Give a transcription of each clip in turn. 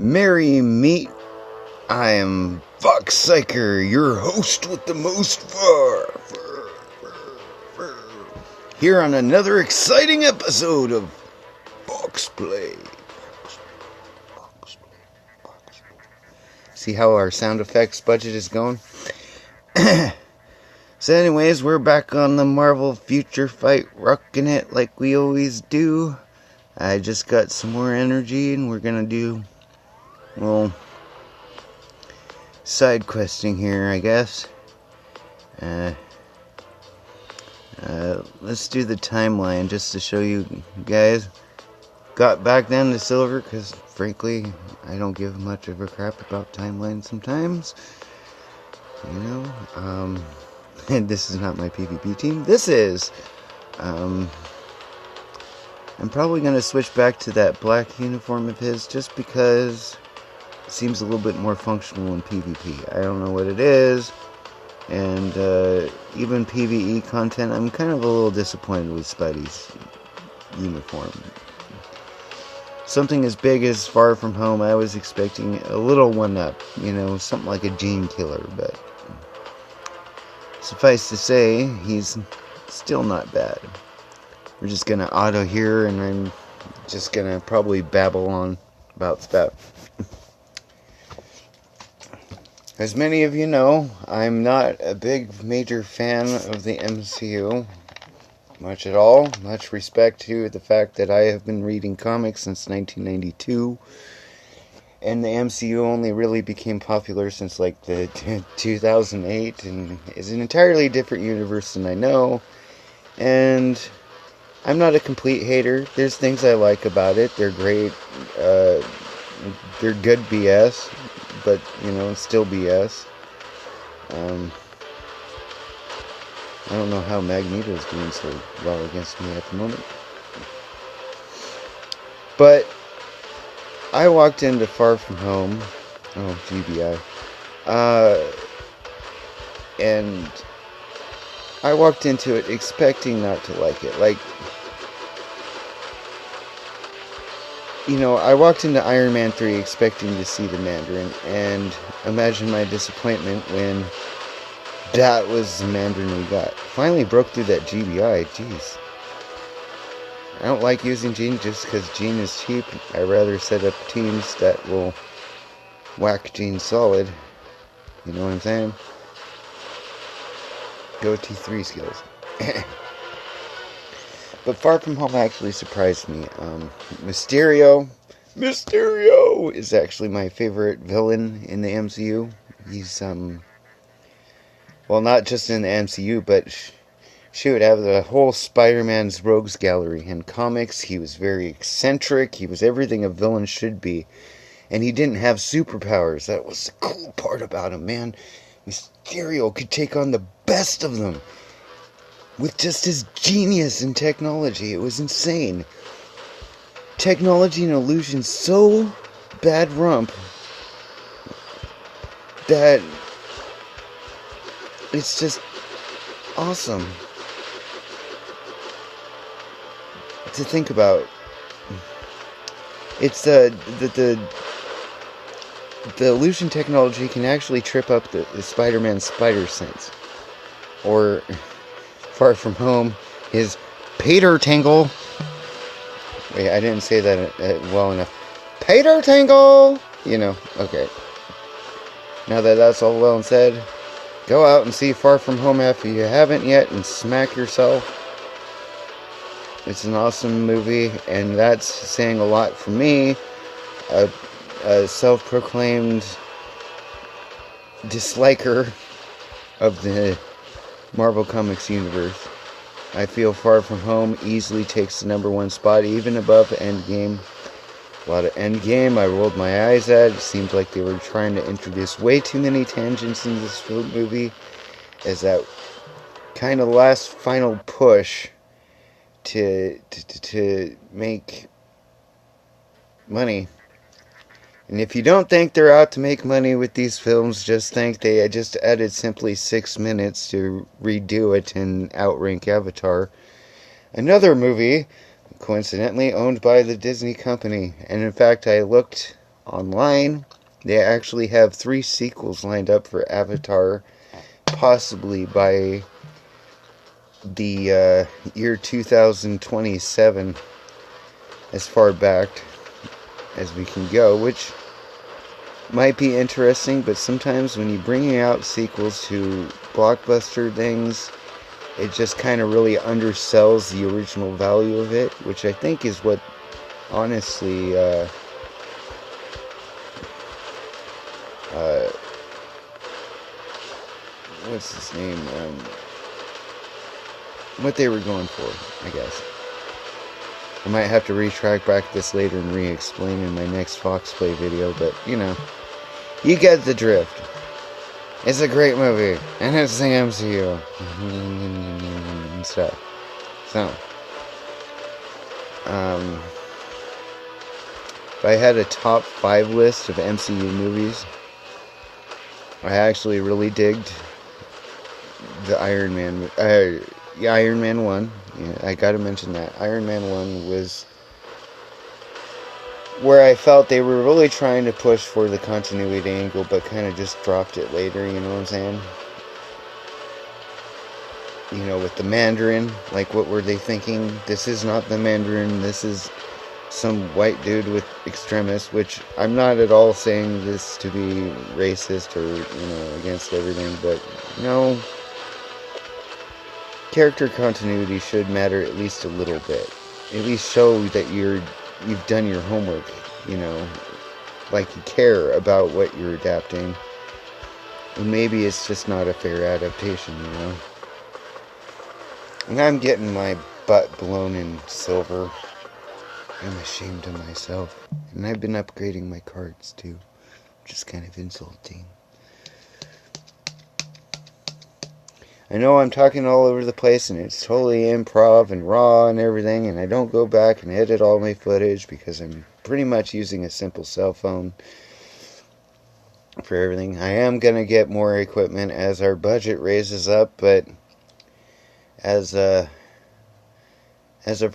Merry meet. I am Foxx, your host with the most fur. Here on another exciting episode of Foxx Play. See how our sound effects budget is going? So anyways, we're back on the Marvel Future Fight, rocking it like we always do. I just got some more energy and we're gonna do, well, side questing here, I guess. Let's do the timeline just to show you guys. Got back down to silver because, frankly, I don't give much of a crap about timelines sometimes. You know, and this is not my PvP team. This is, I'm probably going to switch back to that black uniform of his just because it seems a little bit more functional in PvP. I don't know what it is. And even PvE content, I'm kind of a little disappointed with Spidey's uniform. Something as big as Far From Home, I was expecting a little one-up. You know, something like a Gene Killer, but suffice to say, he's still not bad. We're just gonna auto here, and I'm just gonna probably babble on about stuff. As many of you know, I'm not a big major fan of the MCU, much at all. Much respect to the fact that I have been reading comics since 1992, and the MCU only really became popular since like the 2008, and is an entirely different universe than I know. And I'm not a complete hater. There's things I like about it. They're great. They're good BS, but, you know, it's still BS. I don't know how Magneto's doing so well against me at the moment. But I walked into Far From Home. Oh, GBI. And I walked into it expecting not to like it. Like, you know, I walked into Iron Man 3 expecting to see the Mandarin, and imagine my disappointment when that was the Mandarin we got. Finally broke through that GBI, jeez. I don't like using Gene just because Gene is cheap. I rather set up teams that will whack Gene solid. You know what I'm saying? Go T3 skills. But Far From Home actually surprised me. Mysterio is actually my favorite villain in the MCU. He's, well, not just in the MCU, but shoot, out of the whole Spider-Man's rogues gallery in comics, he was very eccentric. He was everything a villain should be. And he didn't have superpowers. That was the cool part about him, man. Mysterio could take on the best of them with just his genius in technology. It was insane. Technology and illusion so bad rump that it's just awesome to think about. It's the illusion technology can actually trip up the Spider-Man spider sense. Or Far From Home, his Peter Tangle. Wait, I didn't say that well enough. Peter Tangle! You know, okay. Now that that's all well and said, go out and see Far From Home if you haven't yet and smack yourself. It's an awesome movie, and that's saying a lot for me, a self-proclaimed disliker of the Marvel Comics universe. I feel Far From Home easily takes the #1 spot, even above Endgame. A lot of Endgame I rolled my eyes at. It seemed like they were trying to introduce way too many tangents in this movie as that kind of last final push to make money. And if you don't think they're out to make money with these films, just think they just added simply 6 minutes to redo it and outrank Avatar. Another movie, coincidentally, owned by the Disney company. And in fact, I looked online. They actually have 3 sequels lined up for Avatar, possibly by the year 2027, as far back as we can go, which might be interesting, but sometimes when you're bringing out sequels to blockbuster things, it just kind of really undersells the original value of it, which I think is what, honestly, what's his name? What they were going for, I guess. I might have to retrack back this later and re-explain in my next Fox Play video, but, you know, you get the drift. It's a great movie, and it's the MCU, and stuff. So, if I had a top 5 list of MCU movies, I actually really digged the Iron Man 1. Yeah, I gotta mention that. Iron Man 1 was where I felt they were really trying to push for the continuity angle, but kind of just dropped it later, you know what I'm saying? You know, with the Mandarin, like, what were they thinking? This is not the Mandarin, this is some white dude with extremists, which I'm not at all saying this to be racist or, you know, against everything, but, you know, character continuity should matter at least a little bit. At least show that you've done your homework, you know, like you care about what you're adapting. And maybe it's just not a fair adaptation, you know. And I'm getting my butt blown in silver. I'm ashamed of myself. And I've been upgrading my cards too, which is kind of insulting. I know I'm talking all over the place and it's totally improv and raw and everything, and I don't go back and edit all my footage because I'm pretty much using a simple cell phone for everything. I am going to get more equipment as our budget raises up, but as of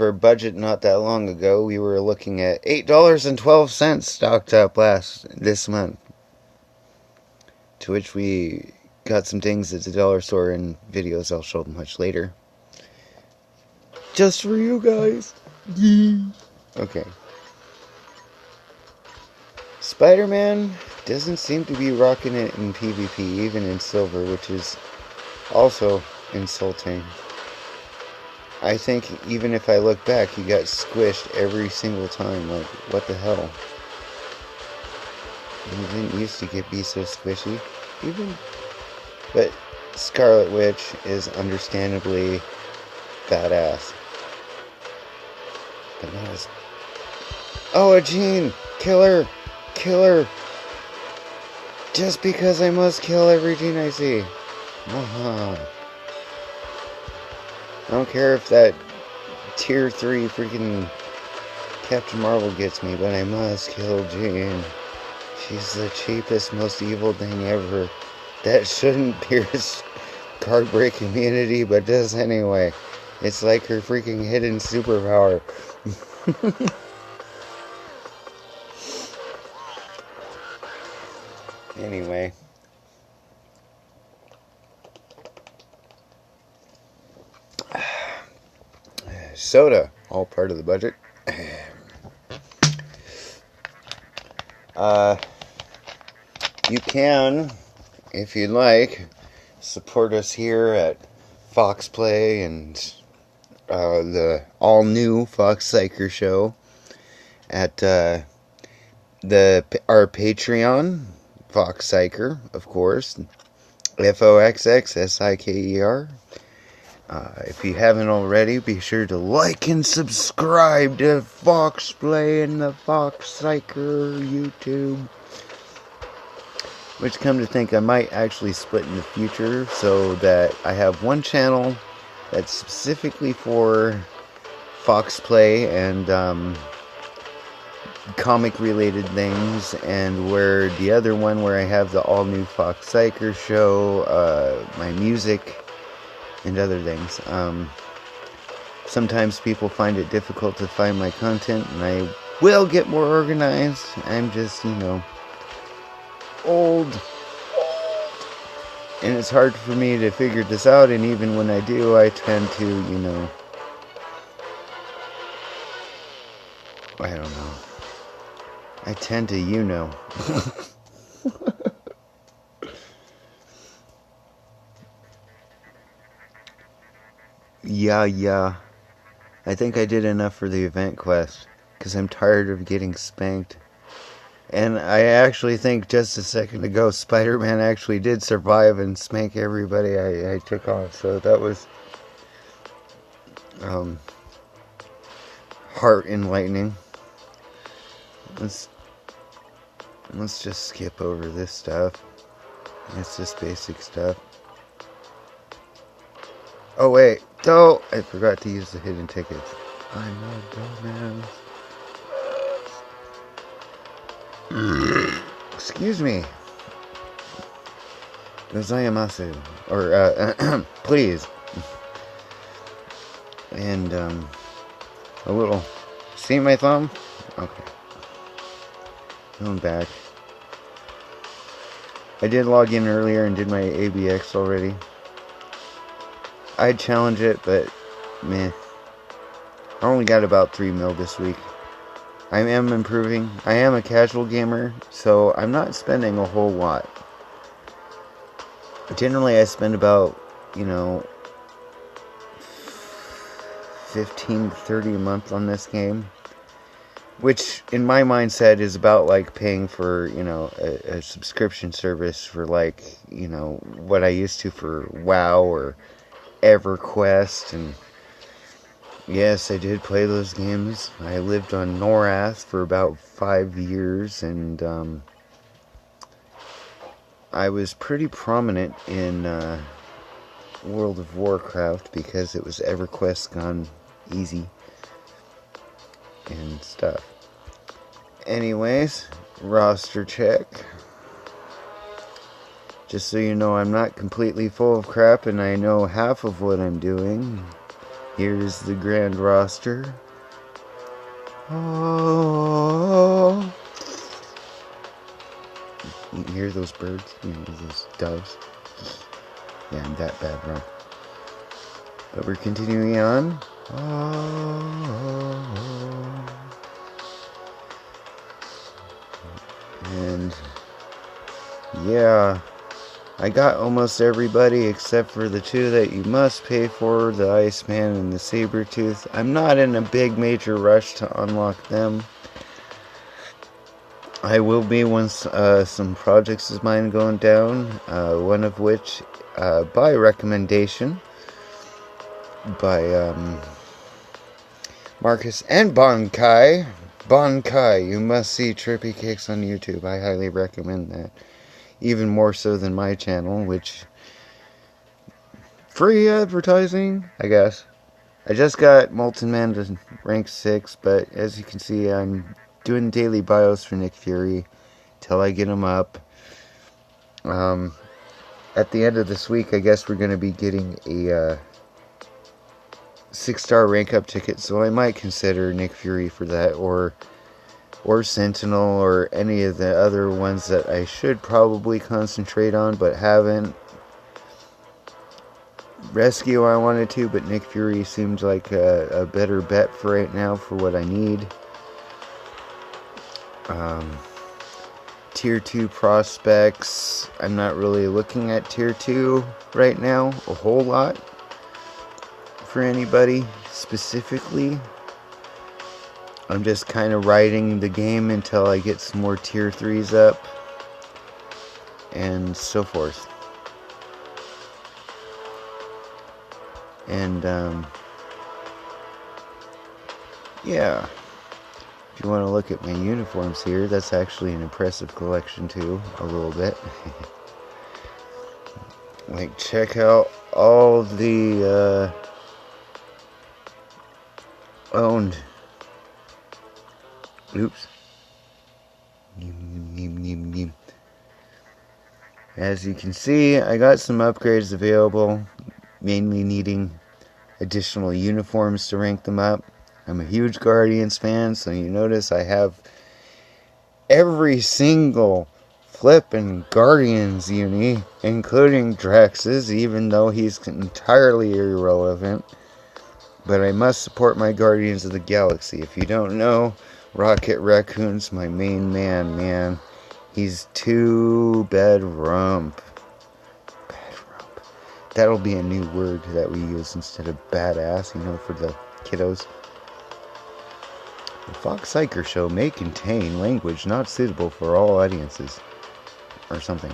our budget not that long ago, we were looking at $8.12 stocked up this month, to which we got some things at the dollar store and videos I'll show much later. Just for you guys. Yee. Okay. Spider-Man doesn't seem to be rocking it in PvP, even in silver, which is also insulting. I think even if I look back, he got squished every single time. Like, what the hell? He didn't used to be so squishy. But Scarlet Witch is understandably badass. But not as... Oh, a Jean! Kill her! Kill her! Just because I must kill every Jean I see. I don't care if that tier 3 freaking Captain Marvel gets me, but I must kill Jean. She's the cheapest, most evil thing ever. That shouldn't pierce card break immunity, but does anyway. It's like her freaking hidden superpower. Anyway. Soda, all part of the budget. You can, if you'd like, support us here at Fox Play and the all-new Fox Psycher show at our Patreon, Fox Psycher, of course, FOXXSIKER. If you haven't already, be sure to like and subscribe to Fox Play and the Fox Psycher YouTube. Which, come to think, I might actually split in the future so that I have one channel that's specifically for Fox Play and comic-related things, and where the other one where I have the all-new Fox Psycher show, my music, and other things. Sometimes people find it difficult to find my content, and I will get more organized. I'm just, old. And it's hard for me to figure this out, and even when I do, I tend to, I don't know. I tend to, Yeah. I think I did enough for the event quest, because I'm tired of getting spanked. And I actually think just a second ago, Spider-Man actually did survive and spank everybody I took on. So that was heart enlightening. Let's just skip over this stuff. It's just basic stuff. Oh wait, no! I forgot to use the hidden tickets. I'm a dumbass. Excuse me. Gozaimasu. Or, please. And, a little... See my thumb? Okay. Going back. I did log in earlier and did my ABX already. I'd challenge it, but, meh. I only got about 3 mil this week. I am improving. I am a casual gamer, so I'm not spending a whole lot. Generally, I spend about, 15 to 30 a month on this game. Which, in my mindset, is about, like, paying for, a subscription service for, like, what I used to for WoW or EverQuest. And yes, I did play those games. I lived on Norath for about 5 years, and I was pretty prominent in World of Warcraft because it was EverQuest gone easy and stuff. Anyways, roster check. Just so you know, I'm not completely full of crap and I know half of what I'm doing. Here's the grand roster. Oh. You hear those birds? You know, those doves? Yeah, I'm that bad, bro. But we're continuing on. Oh. And yeah, I got almost everybody except for the two that you must pay for, the Iceman and the Sabretooth. I'm not in a big major rush to unlock them. I will be once some projects of mine going down, one of which by recommendation by Marcus and Bonkai. Bonkai, you must see Trippy Cakes on YouTube. I highly recommend that. Even more so than my channel, which... Free advertising, I guess. I just got Molten Man to rank 6, but as you can see, I'm doing daily bios for Nick Fury till I get him up. At the end of this week, I guess we're going to be getting a 6-star rank up ticket, so I might consider Nick Fury for that, or Sentinel, or any of the other ones that I should probably concentrate on, but haven't. Rescue I wanted to, but Nick Fury seems like a better bet for right now for what I need. Tier 2 prospects, I'm not really looking at Tier 2 right now a whole lot for anybody specifically. I'm just kind of riding the game until I get some more Tier 3s up and so forth. And yeah, if you want to look at my uniforms here, that's actually an impressive collection too, a little bit. Like, check out all the owned. Oops. As you can see, I got some upgrades available, mainly needing additional uniforms to rank them up. I'm a huge Guardians fan, so you notice I have every single flippin' Guardians uni, including Drax's, even though he's entirely irrelevant. But I must support my Guardians of the Galaxy. If you don't know, Rocket Raccoon's my main man. He's too bad rump. That'll be a new word that we use instead of badass, for the kiddos. The Fox Psycher show may contain language not suitable for all audiences. Or something.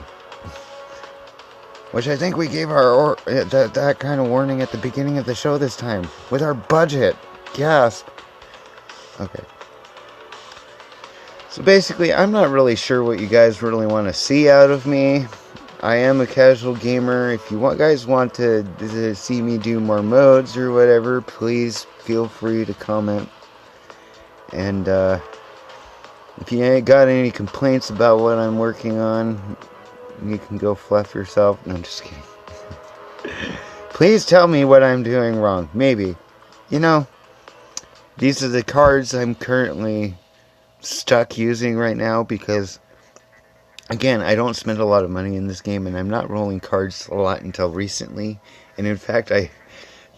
Which I think we gave that kind of warning at the beginning of the show this time. With our budget. Gasp. Okay. So basically, I'm not really sure what you guys really want to see out of me. I am a casual gamer. If you guys want to see me do more modes or whatever, please feel free to comment. And if you ain't got any complaints about what I'm working on, you can go fluff yourself. No, I'm just kidding. Please tell me what I'm doing wrong. Maybe. These are the cards I'm currently stuck using right now because, again, I don't spend a lot of money in this game, and I'm not rolling cards a lot until recently. And in fact, I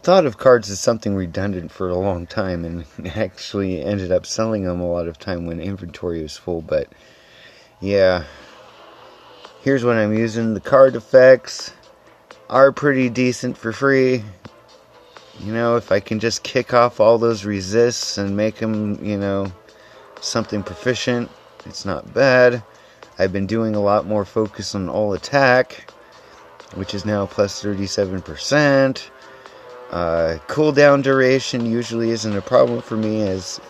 thought of cards as something redundant for a long time, and actually ended up selling them a lot of time when inventory was full. But yeah, here's what I'm using. The card effects are pretty decent for free. If I can just kick off all those resists and make them, something proficient, it's not bad. I've been doing a lot more focus on all attack, which is now plus 37%. Cooldown duration usually isn't a problem for me, as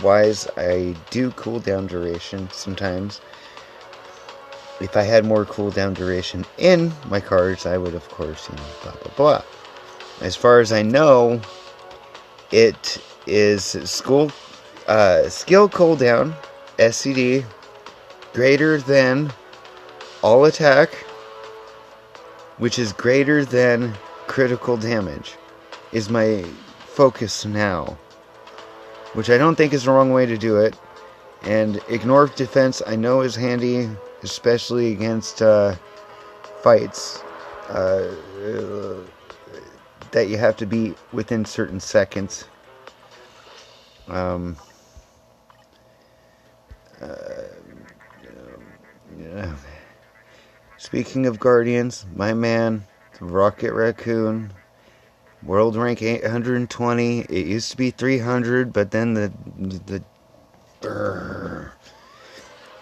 wise I do cooldown duration sometimes. If I had more cooldown duration in my cards, I would, of course, blah blah blah. As far as I know, it is skill cooldown, SCD, greater than all attack, which is greater than critical damage, is my focus now. Which I don't think is the wrong way to do it. And ignore defense I know is handy, especially against fights that you have to beat within certain seconds. Speaking of Guardians, my man, Rocket Raccoon, world rank 820. It used to be 300, but then the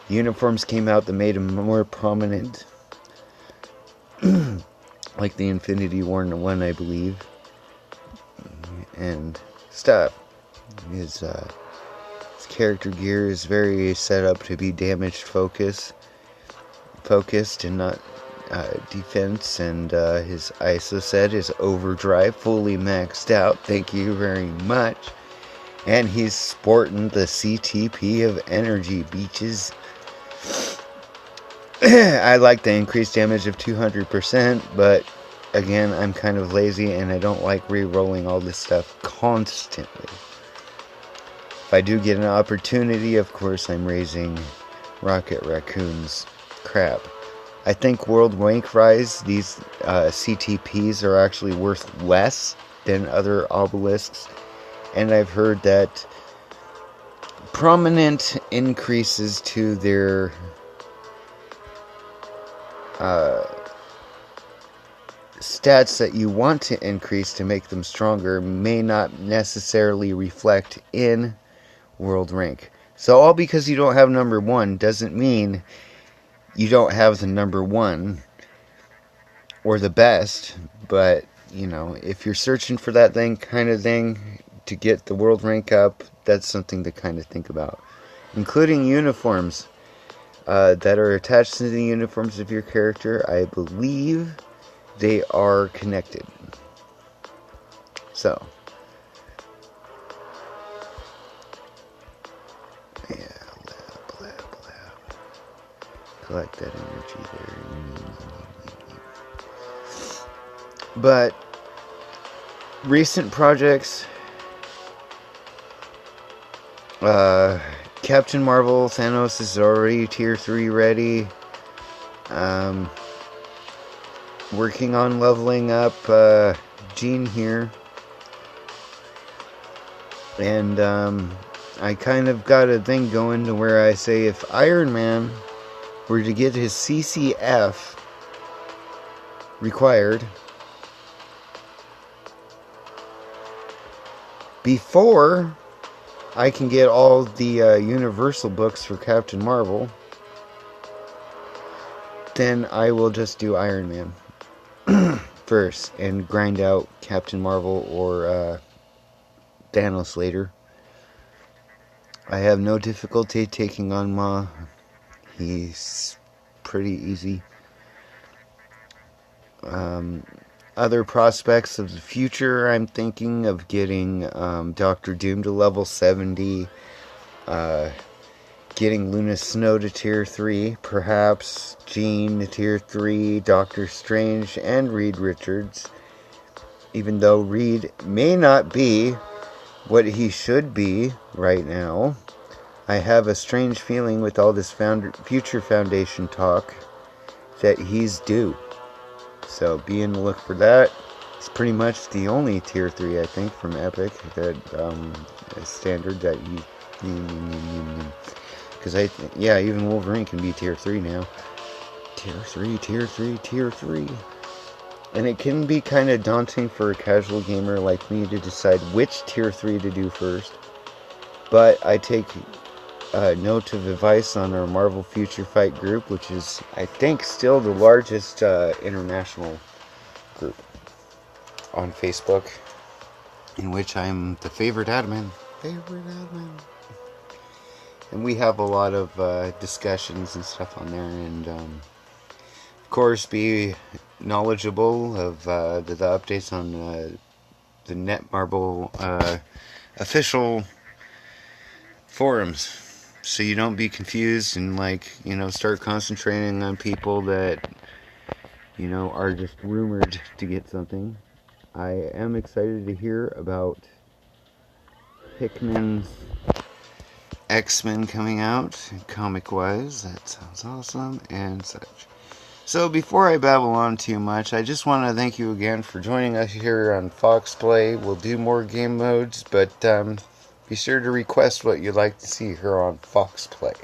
uniforms came out that made him more prominent. Like the Infinity War one, I believe. And stuff. His character gear is very set up to be damage focused and not defense. And his ISO set is overdrive, fully maxed out. Thank you very much. And he's sporting the CTP of energy beaches. I like the increased damage of 200%, but again, I'm kind of lazy and I don't like re-rolling all this stuff constantly. If I do get an opportunity, of course, I'm raising Rocket Raccoon's crap. I think world rank rise, these CTPs are actually worth less than other obelisks, and I've heard that prominent increases to their stats that you want to increase to make them stronger may not necessarily reflect in world rank. So all because you don't have number 1 doesn't mean you don't have the number 1 or the best. But if you're searching for that kind of thing to get the world rank up, that's something to kind of think about, including uniforms that are attached to the uniforms of your character. I believe they are connected. So, yeah, blah. Collect that energy there. But recent projects Captain Marvel, Thanos is already tier 3 ready. Working on leveling up Jean here. And I kind of got a thing going to where I say if Iron Man were to get his CCF required before I can get all the Universal books for Captain Marvel, then I will just do Iron Man first and grind out Captain Marvel or Thanos later. I have no difficulty taking on Ma. He's pretty easy. Other prospects of the future, I'm thinking of getting Doctor Doom to level 70, getting Luna Snow to tier 3, perhaps Jean to tier 3, Doctor Strange, and Reed Richards. Even though Reed may not be what he should be right now, I have a strange feeling with all this Future Foundation talk that he's due. So be on the look for that. It's pretty much the only tier 3, I think, from Epic that standard that you... Because even Wolverine can be tier 3 now. Tier 3, tier 3, tier 3. And it can be kind of daunting for a casual gamer like me to decide which tier 3 to do first. But I take note of advice on our Marvel Future Fight group, which is, I think, still the largest international group on Facebook, in which I'm the favorite admin. And we have a lot of discussions and stuff on there, and of course be knowledgeable of the updates on the Netmarble official forums, so you don't be confused and start concentrating on people that are just rumored to get something. I am excited to hear about Hickman's X-Men coming out comic-wise. That sounds awesome and such. So before I babble on too much, I just want to thank you again for joining us here on Fox Play. We'll do more game modes, but be sure to request what you'd like to see here on Fox Play.